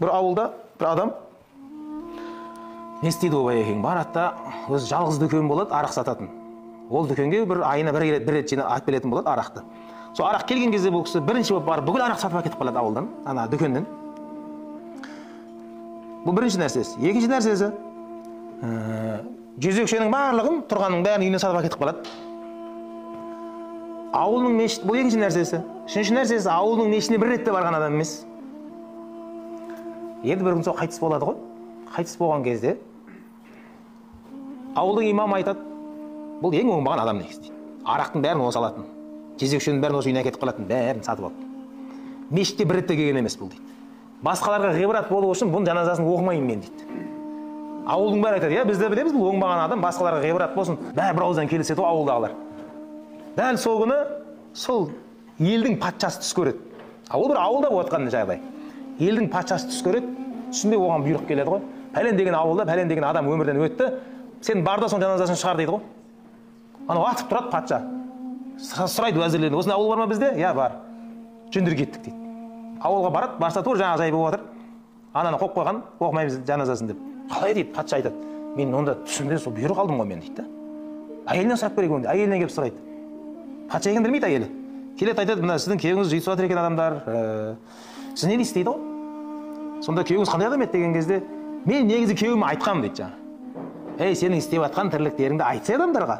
бір ауылда бір адам не істейді ол байекең, барады да өзі жалғыз дүкен болады, арақ сататын. Ол дүкенге бір айына бір рет жинап алып келетін болады арақты. Сол арақ келген кезде бұл кісі бірінші болып барып бүкіл арақ сатып кетіп қалады ауылдан, ана дүкеннен. Бұл бірінші нәрсесі. Екінші нәрсесі, жезөкшенің барлығын, тұрғанның бәрін үйіне сатып кетіп қалады. Ауылның мешіт, бұл екінші нәрсесі. Үшінші нәрсесі, ауылның мешітіне бір ретте барған адам емес. Енді бір күн сол қайтыс болады ғой. Қайтыс болған кезде ауылдың имамы айтады, бұл ең оңбаған адам негізі дейді. Арақтың бәрін осы алатын, жезөкшенің бәрін осы үйіне әкетіп қалатын, бәрін сатып алды. Мешітте бір ретте келген емес бұл дейді. Басқаларға ғибрат болу үшін бұның жаназасын оқымаймын мен дейді. Ауылдың бәрі айтады, біз де білеміз, бұл оңбаған адам, басқаларға ғибрат болсын, бәрі бір ауыздан келіседі ауылдағылар. Дәл сол күні сол елдің патшасы түс көреді. Ауыл бір ауылда болған жағдай. Елдің патшасы түс көреді, түсінде оған бұйрық келеді ғой. Пәлен деген ауылда пәлен деген адам өмірден өтті. Сен бар да соның жаназасын шығар дейді ғой. Анау атып тұрады патша. Сұрайды уәзірлерден, осындай ауыл бар ма бізде? Я, бар. Жүндір кеттік дейді. Ауылға барады, барса тур жаңа жай болып жатыр. Ананы қойып қойған, оқымаймыз жаназасын деп. Қалай дейді, патша айтады. Мен онда түсімде сол бұйрық алдым ғой мен дейді. Әйелінен сұрап керек онда, әйелінен келіп сұрайды. Патша екенін білмейді әйелі. Келеді айтады, мына сіздің күйеуіңіз жиып жатыр екен адамдар. Сіз не дейсіз дейді ғой. Сонда күйеуіңіз қандай адам еді деген кезде, мен негізі күйеуіме айтқанмын дейді жаңа. Ей, сенің істеп жатқан тірліктеріңді айтса адамдарға.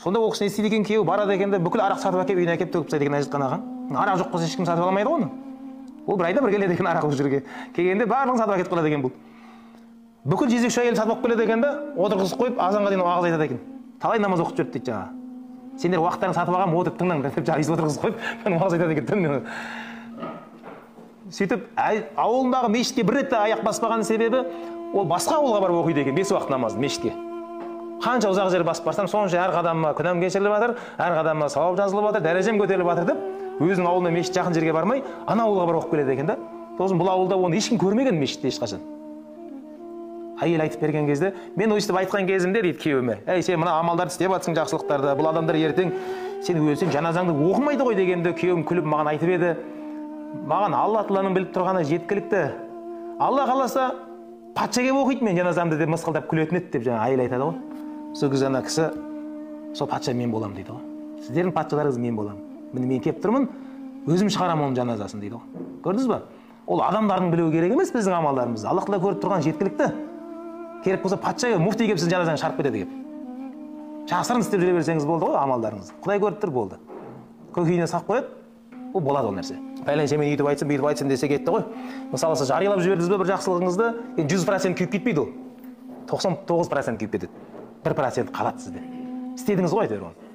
Сонда ол кісі не істейді екен, күйеуі барады екен де бүкіл арақ сатып әкеп үйіне әкеп төгіп тастайды екен айтқан ағаң. Арақ жоқ болса ешкім сатып алмайды ғой оны. Ол бір айда бір келеді екен арақ осы жерге. Келгенде барлығын сатып әкетіп қалады екен бұл. Бүкіл жезөкше әйел сатып алып келеді екен де отырғызып қойып азанға дейін уағыз айтады екен. Талай намаз оқып жүрді дейді жаңа. Сендер уақыттарың сатып алған отырып тыңдаңдар деп жаңа отырғызып қойып мен уағыз айтады екен түнімен. Сөйтіп ауылындағы мешітке бір рет аяқ баспаған себебі ол басқа ауылға барып оқиды екен 5 уақыт намазды мешітке. Қанша ұзақ жер басып барсам, сонша әр қадамыма күнәм кешіріліп жатыр, әр қадамыма сауап жазылып жатыр, дәрежем көтеріліп жатыр деп, өзінің ауылына мешіт жақын жерге бармай, ана ауылға барып оқып келеді екен да. Сосын бұл ауылда оны ешкім көрмеген мешітте ешқашан. Әйел айтып берген кезде, мен өйстіп айтқан кезімде дейді күйеуіме, ей, сен мына амалдарды істеп жатсың жақсылықтарды, бұл адамдар ертең сен өлсең жаназаңды оқымайды ғой дегенде күйеуім күліп маған айтып еді. Маған Алла Тағаланың біліп тұрғаны жеткілікті. Алла қаласа патша келіп оқиды мен жаназамды деп мысқылдап күлетін еді деп жаңа әйел айтады ғой. Сол кезде ана кісі сол патша мен боламын дейді ғой. Сіздердің патшаларыңыз мен боламын. Міне мен келіп тұрмын, өзім шығарамын оның жаназасын дейді ғой. Көрдіңіз ба? Ол адамдардың білуі керек емес біздің амалдарымызды. Алла Тағала көріп тұрған жеткілікті. Керек болса патша муфти келіп сіздің жаназаңызды шығарып кетеді деп. Жасырын істеп жүре берсеңіз болды ғой амалдарыңызды. Құдай көріп тұр болды. Көкейіне салып қояды. Ол болады ол нәрсе. Пәленше мен өйтіп айтсам десе кетті ғой. Мысалы сіз жариялап жібердіңіз бе бір жақсылығыңызды, 100% күйіп кетпейді ол. 99% күйіп кетеді. 1% қалады сізде. Істедіңіз ғой әйтеуір оны.